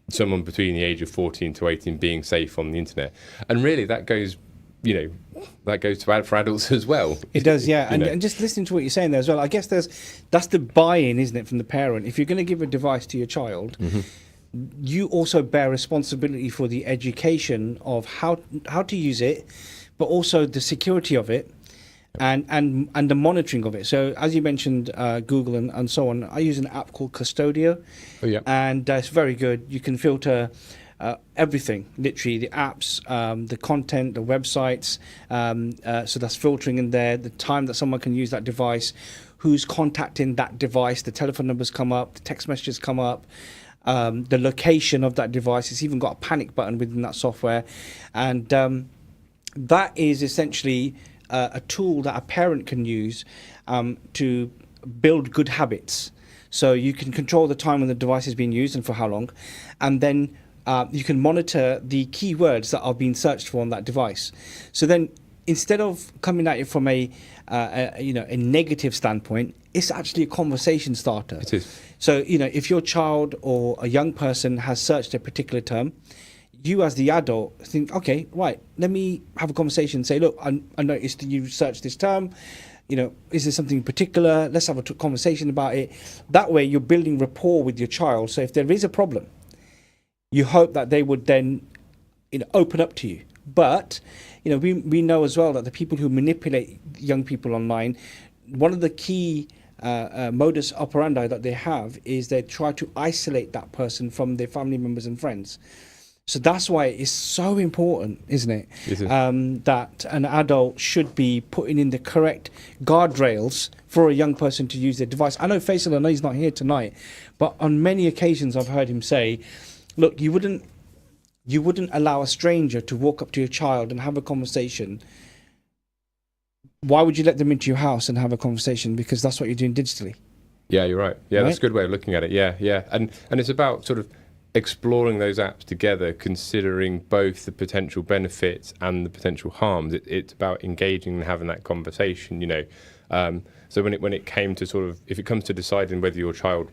Speaker 5: someone between the age of 14 to 18 being safe on the internet. And really that goes for adults as well.
Speaker 4: It does, yeah. And just listening to what you're saying there as well, I guess that's the buy-in, isn't it, from the parent. If you're going to give a device to your child, you also bear responsibility for the education of how to use it, but also the security of it, and the monitoring of it. So as you mentioned, Google and so on, I use an app called Custodio.
Speaker 5: Oh, yeah.
Speaker 4: And it's very good. You can filter everything, literally the apps, the content, the websites. So that's filtering in there, the time that someone can use that device, who's contacting that device, the telephone numbers come up, the text messages come up, the location of that device. It's even got a panic button within that software. And that is essentially a tool that a parent can use to build good habits. So you can control the time when the device is being used and for how long, and then you can monitor the keywords that are being searched for on that device. So then, instead of coming at it from a negative standpoint, it's actually a conversation starter.
Speaker 5: It is.
Speaker 4: So if your child or a young person has searched a particular term, you as the adult think, okay, right, let me have a conversation. Say, look, I noticed that you searched this term. Is there something particular? Let's have a conversation about it. That way, you're building rapport with your child. So if there is a problem, you hope that they would then, open up to you. But, we know as well that the people who manipulate young people online, one of the key modus operandi that they have is they try to isolate that person from their family members and friends. So that's why it's so important, isn't it? That an adult should be putting in the correct guardrails for a young person to use their device. I know Faisal, I know he's not here tonight, but on many occasions I've heard him say, look, you wouldn't allow a stranger to walk up to your child and have a conversation. Why would you let them into your house and have a conversation? Because that's what you're doing digitally.
Speaker 5: Yeah, you're right. Yeah, that's a good way of looking at it. Yeah. And it's about sort of exploring those apps together, considering both the potential benefits and the potential harms. It's about engaging and having that conversation, So when it came to sort of, if it comes to deciding whether your child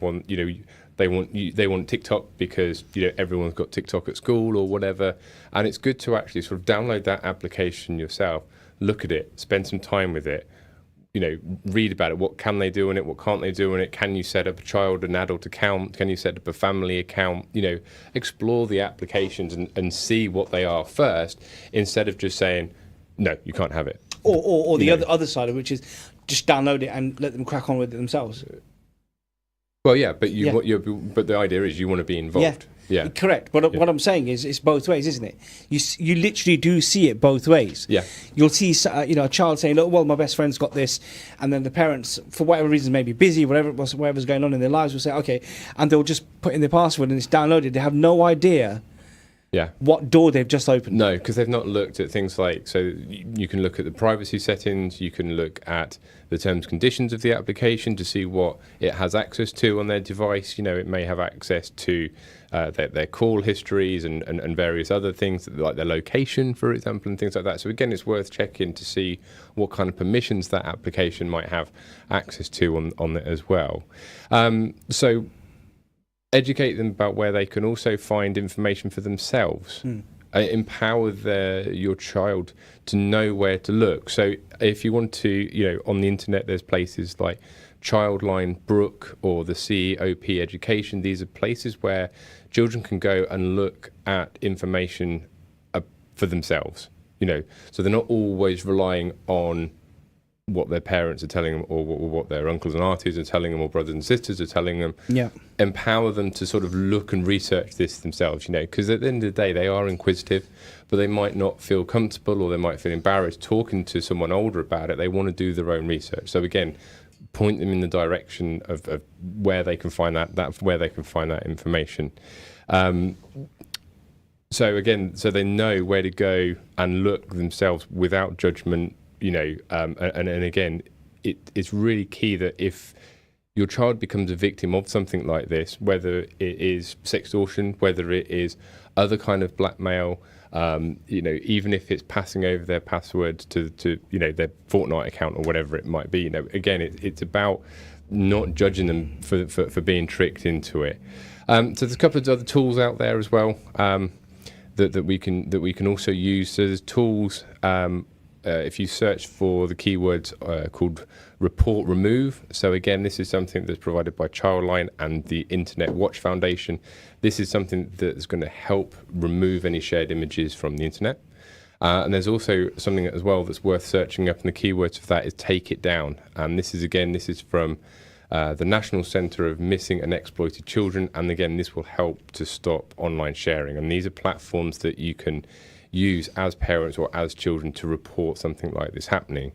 Speaker 5: they want TikTok because everyone's got TikTok at school or whatever, and it's good to actually sort of download that application yourself, look at it, spend some time with it, read about it. What can they do in it? What can't they do in it? Can you set up a child and adult account? Can you set up a family account? Explore the applications and see what they are first, instead of just saying, no, you can't have it.
Speaker 4: Or the other side of which is just download it and let them crack on with it themselves.
Speaker 5: Well, yeah, but but the idea is you want to be involved. Yeah.
Speaker 4: Correct. But what I'm saying is, it's both ways, isn't it? You literally do see it both ways.
Speaker 5: Yeah.
Speaker 4: You'll see, a child saying, "Look, well, my best friend's got this," and then the parents, for whatever reason, maybe busy, whatever's going on in their lives, will say, "Okay," and they'll just put in their password and it's downloaded. They have no idea.
Speaker 5: Yeah.
Speaker 4: What door they've just opened.
Speaker 5: No, because they've not looked at things like, so you can look at the privacy settings, you can look at the terms and conditions of the application to see what it has access to on their device. It may have access to their call histories and various other things, like their location, for example, and things like that. So again, it's worth checking to see what kind of permissions that application might have access to on it as well. So educate them about where they can also find information for themselves. Empower your child to know where to look. So if you want to, on the internet, there's places like Childline, Brook, or the CEOP Education. These are places where children can go and look at information for themselves. So they're not always relying on what their parents are telling them, or what their uncles and aunties are telling them, or brothers and sisters are telling them.
Speaker 4: Yeah.
Speaker 5: Empower them to sort of look and research this themselves, because at the end of the day, they are inquisitive, but they might not feel comfortable, or they might feel embarrassed talking to someone older about it. They want to do their own research. So again, point them in the direction of where they can find that information. So again, so they know where to go and look themselves without judgment. And again, it's really key that if your child becomes a victim of something like this, whether it is sextortion, whether it is other kind of blackmail, even if it's passing over their password to their Fortnite account or whatever it might be, again, it's about not judging them for being tricked into it. So there's a couple of other tools out there as well that we can also use. So there's tools if you search for the keyword called report remove, so again, this is something that's provided by Childline and the Internet Watch Foundation. This is something that's going to help remove any shared images from the internet. And there's also something as well that's worth searching up, and the keywords for that is take it down. And this is from the National Centre of Missing and Exploited Children. And again, this will help to stop online sharing. And these are platforms that you can use as parents or as children to report something like this happening.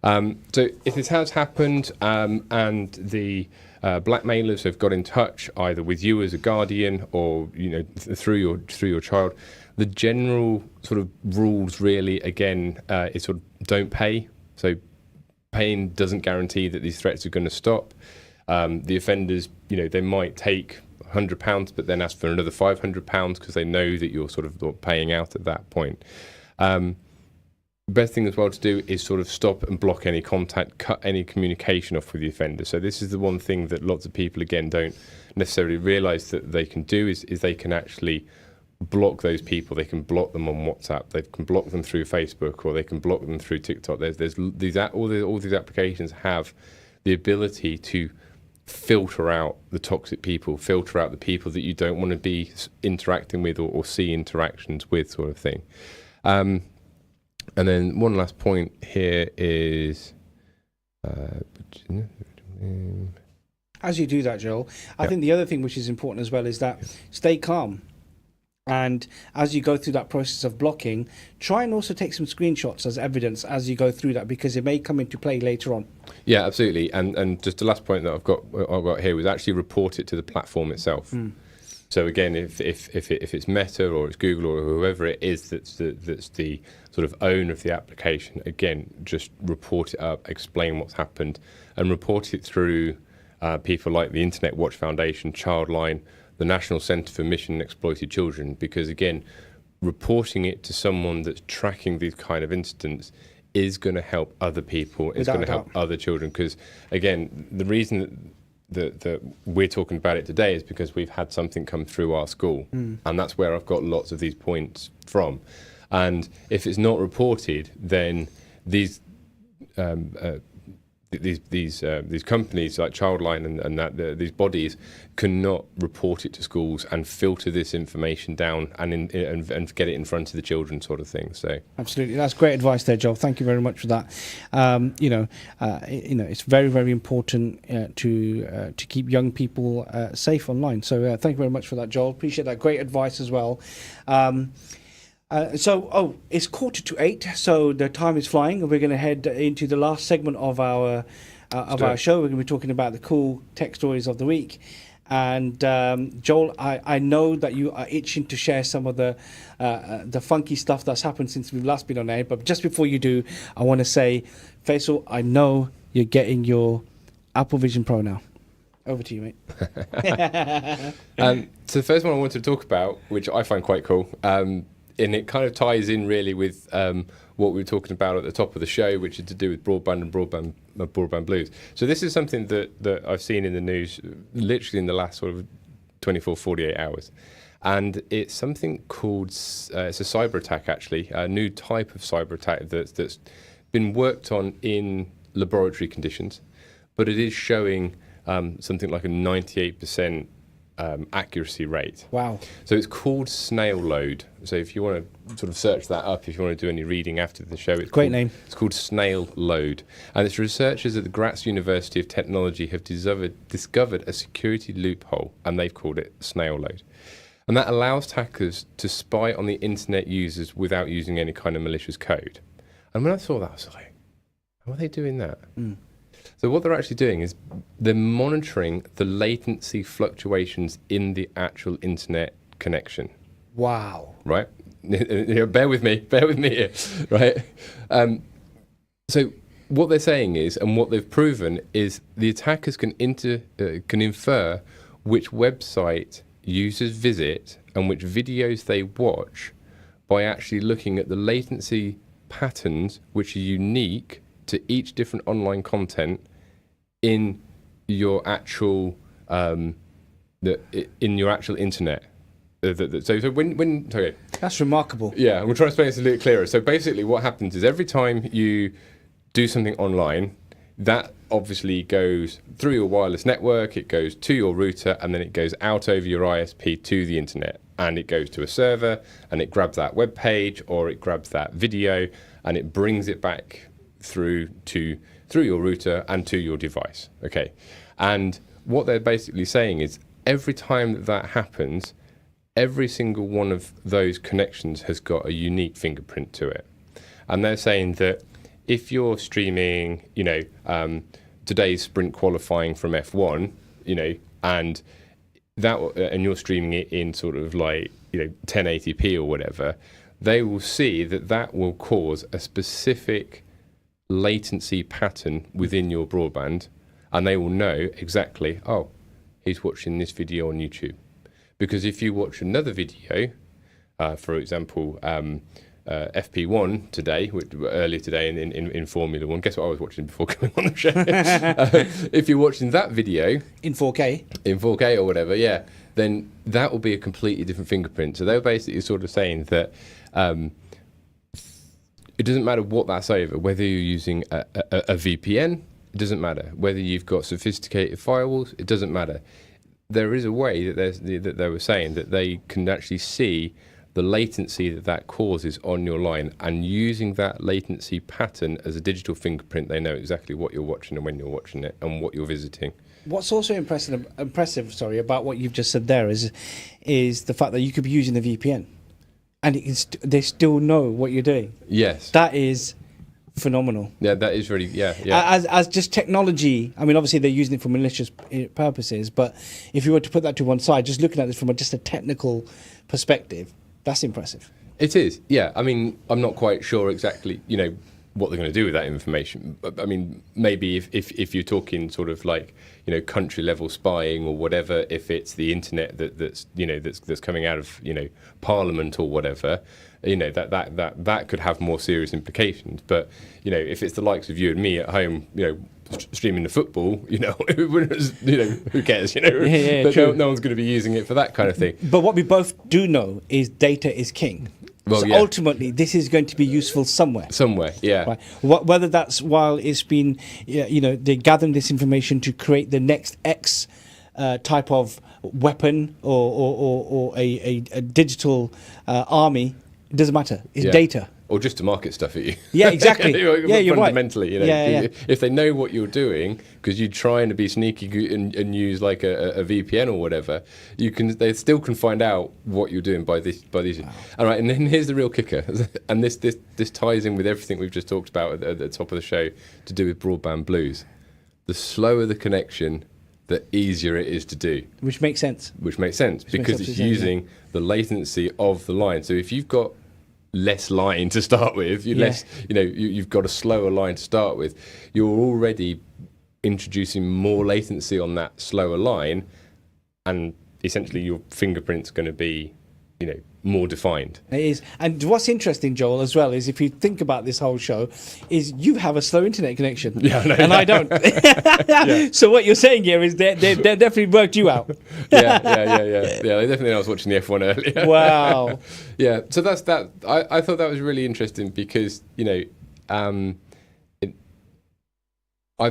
Speaker 5: So if this has happened and the blackmailers have got in touch either with you as a guardian or through your child, the general sort of rules really again is sort of don't pay. So paying doesn't guarantee that these threats are going to stop. The offenders, they might take £100 but then ask for another £500 because they know that you're sort of paying out at that point. Best thing as well to do is sort of stop and block any contact, cut any communication off with the offender. So this is the one thing that lots of people again don't necessarily realise that they can do is they can actually block those people. They can block them on WhatsApp, they can block them through Facebook, or they can block them through TikTok. All these applications have the ability to filter out the toxic people, filter out the people that you don't want to be interacting with or see interactions with, sort of thing. And then one last point here is
Speaker 4: as you do that, Joel, I think the other thing which is important as well is that stay calm. And as you go through that process of blocking, try and also take some screenshots as evidence as you go through that, because it may come into play later on. Yeah, absolutely. And just the last point that I've got here was actually report it to the platform itself. So again, if it's Meta or it's Google or whoever it is that's the sort of owner of the application, again, just report it up, explain what's happened, and report it through people like the Internet Watch Foundation, Childline, the National Centre for Missing and Exploited Children, because again, reporting it to someone that's tracking these kind of incidents is going to help other people, it's going to help other children, because again, the reason that we're talking about it today is because we've had something come through our school, and that's where I've got lots of these points from. And if it's not reported, then these companies like Childline and these bodies cannot report it to schools and filter this information down and get it in front of the children, sort of thing. So absolutely, that's great advice there, Joel. Thank you very much for that. It's very, very important to keep young people safe online. So thank you very much for that, Joel. Appreciate that. Great advice as well. It's 7:45, so the time is flying, and we're going to head into the last segment of our show. We're going to be talking about the cool tech stories of the week. And Joel, I know that you are itching to share some of the funky stuff that's happened since we've last been on air. But just before you do, I want to say, Faisal, I know you're getting your Apple Vision Pro now. Over to you, mate.
Speaker 5: So the first one I wanted to talk about, which I find quite cool, and it kind of ties in really with what we were talking about at the top of the show, which is to do with broadband and broadband blues. So this is something that I've seen in the news literally in the last sort of 24, 48 hours. And it's something called, it's a cyber attack actually, a new type of cyber attack that's been worked on in laboratory conditions, but it is showing something like a 98% accuracy rate. Wow. So it's called Snail load. So if you want to sort of search that up, if you want to do any reading after the show, it's great name. It's called Snail load. And it's researchers at the Graz University of Technology have discovered a security loophole, and they've called it Snail load. And that allows hackers to spy on the internet users without using any kind of malicious code. And when I saw that, I was like, how are they doing that? So what they're actually doing is they're monitoring the latency fluctuations in the actual internet connection. Wow. Right? Bear with me here, right? So what they're saying is, and what they've proven is, the attackers can infer which website users visit and which videos they watch by actually looking at the latency patterns which are unique to each different online content in your actual internet. So
Speaker 4: That's remarkable.
Speaker 5: Yeah, and we'll try to explain this a little clearer. So basically what happens is every time you do something online, that obviously goes through your wireless network, it goes to your router, and then it goes out over your ISP to the internet. And it goes to a server, and it grabs that web page, or it grabs that video, and it brings it back through your router and to your device. Okay, and what they're basically saying is every time that happens, every single one of those connections has got a unique fingerprint to it. And they're saying that if you're streaming, today's sprint qualifying from F1, and you're streaming it in sort of like 1080p or whatever, they will see that will cause a specific latency pattern within your broadband, and they will know exactly, oh, he's watching this video on YouTube. Because if you watch another video, for example, FP1 today, earlier today in Formula 1, guess what I was watching before coming on the show? If you're watching that video
Speaker 4: in 4K
Speaker 5: or whatever, yeah, then that will be a completely different fingerprint. So they're basically sort of saying that it doesn't matter what that's over, whether you're using a VPN, it doesn't matter. Whether you've got sophisticated firewalls, it doesn't matter. There is a way that they were saying that they can actually see the latency that causes on your line, and using that latency pattern as a digital fingerprint, they know exactly what you're watching and when you're watching it and what you're visiting.
Speaker 4: What's also impressive about what you've just said there is the fact that you could be using the VPN and they still know what you're doing.
Speaker 5: Yes.
Speaker 4: That is phenomenal.
Speaker 5: Yeah, that is really, yeah.
Speaker 4: As just technology, I mean, obviously they're using it for malicious purposes, but if you were to put that to one side, just looking at this from just a technical perspective, that's impressive.
Speaker 5: It is, yeah. I mean, I'm not quite sure exactly, what they're going to do with that information. But, I mean, maybe if you're talking sort of like, country level spying or whatever, if it's the internet that's coming out of, Parliament or whatever, that could have more serious implications. But, if it's the likes of you and me at home, streaming the football, who cares, but no one's going to be using it for that kind of thing.
Speaker 4: But what we both do know is data is king.
Speaker 5: Well,
Speaker 4: so ultimately, this is going to be useful somewhere.
Speaker 5: Somewhere, yeah.
Speaker 4: Right. Whether that's while it's been, they're gathering this information to create the next X type of weapon or a digital army, it doesn't matter. It's data.
Speaker 5: Or just to market stuff at you.
Speaker 4: Yeah, exactly. Yeah, you're right.
Speaker 5: Fundamentally, if they know what you're doing, because you're trying to be sneaky and use like a VPN or whatever, they still can find out what you're doing by this. Wow. All right, and then here's the real kicker, and this ties in with everything we've just talked about at the top of the show to do with Broadband Blues. The slower the connection, the easier it is to do.
Speaker 4: Which makes sense.
Speaker 5: Because it's using the latency of the line. So if you've got less line to start with, you've got a slower line to start with, you're already introducing more latency on that slower line, and essentially your fingerprint's going to be more defined.
Speaker 4: It is. And what's interesting, Joel, as well, is if you think about this whole show, is you have a slow internet connection.
Speaker 5: Yeah, I know.
Speaker 4: And I don't. Yeah. So what you're saying here is they definitely worked you out.
Speaker 5: Yeah, they definitely know I was watching the F1 earlier.
Speaker 4: Wow.
Speaker 5: Yeah, so that's that. I thought that was really interesting because, I've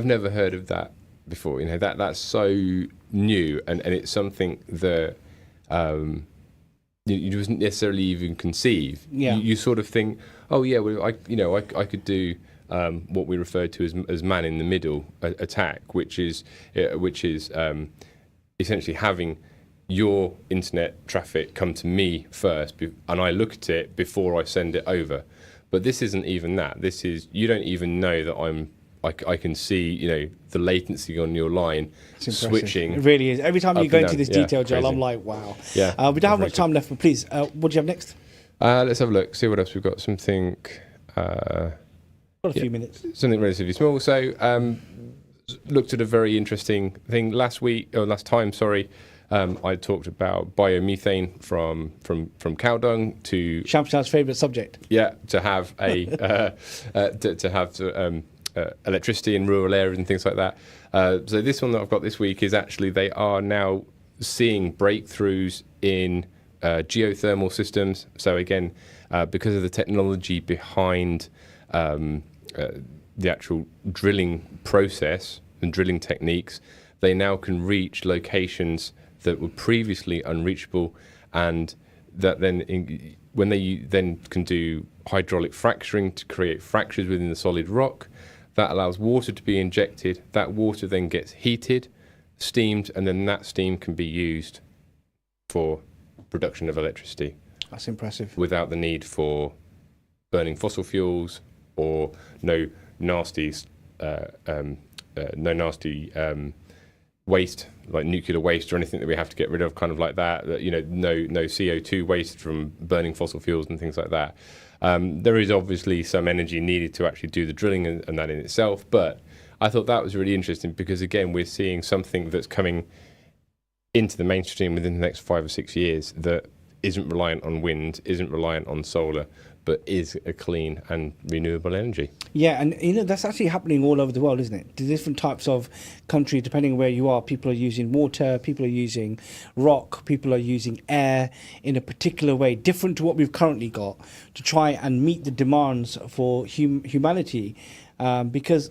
Speaker 5: never heard of that before. That's so new, and it's something that you wouldn't necessarily even conceive.
Speaker 4: Yeah.
Speaker 5: You sort of think, oh yeah, well, I could do what we refer to as man in the middle attack, which is essentially having your internet traffic come to me first, and I look at it before I send it over. But this isn't even that. This is, you don't even know that I can see, the latency on your line switching.
Speaker 4: It really is. Every time you go into this detail, Joel,
Speaker 5: crazy.
Speaker 4: I'm like, wow.
Speaker 5: Yeah.
Speaker 4: We don't have much time left, but please, what do you have next?
Speaker 5: Let's have a look. See what else we've got. Something.
Speaker 4: Got a few minutes.
Speaker 5: Something relatively small. So, looked at a very interesting thing last time. I talked about biomethane from cow dung to
Speaker 4: Shamshan's favourite subject.
Speaker 5: Yeah, to have electricity in rural areas and things like that. So this one that I've got this week is actually they are now seeing breakthroughs in geothermal systems. So again, because of the technology behind the actual drilling process and drilling techniques, they now can reach locations that were previously unreachable, and that then when they then can do hydraulic fracturing to create fractures within the solid rock, that allows water to be injected. That water then gets heated, steamed, and then that steam can be used for production of electricity.
Speaker 4: That's impressive.
Speaker 5: Without the need for burning fossil fuels or no nasty waste, like nuclear waste or anything that we have to get rid of, kind of like that. No CO2 waste from burning fossil fuels and things like that. There is obviously some energy needed to actually do the drilling and that in itself, but I thought that was really interesting because, again, we're seeing something that's coming into the mainstream within the next 5 or 6 years that isn't reliant on wind, isn't reliant on solar, but is a clean and renewable energy.
Speaker 4: Yeah, and that's actually happening all over the world, isn't it? The different types of countries, depending on where you are, people are using water, people are using rock, people are using air in a particular way, different to what we've currently got, to try and meet the demands for humanity, because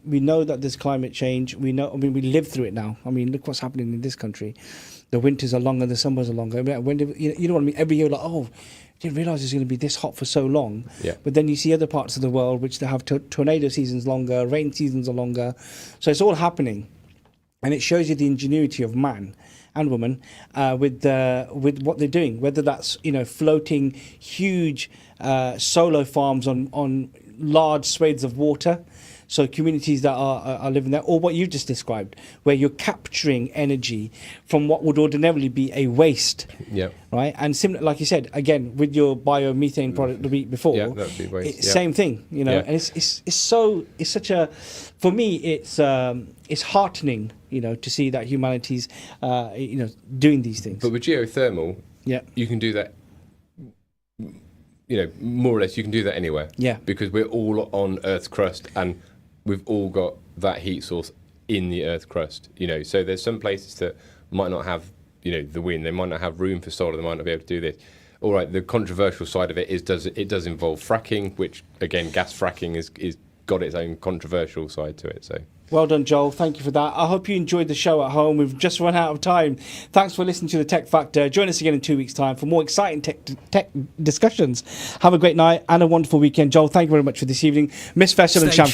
Speaker 4: we know that there's climate change. We live through it now. I mean, look what's happening in this country. The winters are longer, the summers are longer. You know what I mean? Every year, didn't realise it's going to be this hot for so long.
Speaker 5: Yeah.
Speaker 4: But then you see other parts of the world which they have tornado seasons longer, rain seasons are longer. So it's all happening, and it shows you the ingenuity of man and woman with what they're doing. Whether that's floating huge solar farms on large swathes of water. So communities that are living there, or what you just described, where you're capturing energy from what would ordinarily be a waste.
Speaker 5: Yeah.
Speaker 4: Right. And similar, like you said, again with your biomethane product the week before.
Speaker 5: Yeah, that would be waste.
Speaker 4: Same thing. And it's such a, for me it's heartening. To see that humanity's doing these things.
Speaker 5: But with geothermal, you can do that. More or less, you can do that anywhere.
Speaker 4: Yeah.
Speaker 5: Because we're all on Earth's crust, and we've all got that heat source in the Earth crust. So there's some places that might not have, the wind. They might not have room for solar. They might not be able to do this. All right. The controversial side of it is it does involve fracking, which again, gas fracking is got its own controversial side to it. So. Well
Speaker 4: done, Joel. Thank you for that. I hope you enjoyed the show at home. We've just run out of time. Thanks for listening to The Tech Factor. Join us again in 2 weeks' time for more exciting tech discussions. Have a great night and a wonderful weekend. Joel, thank you very much for this evening. Miss Festival and Sham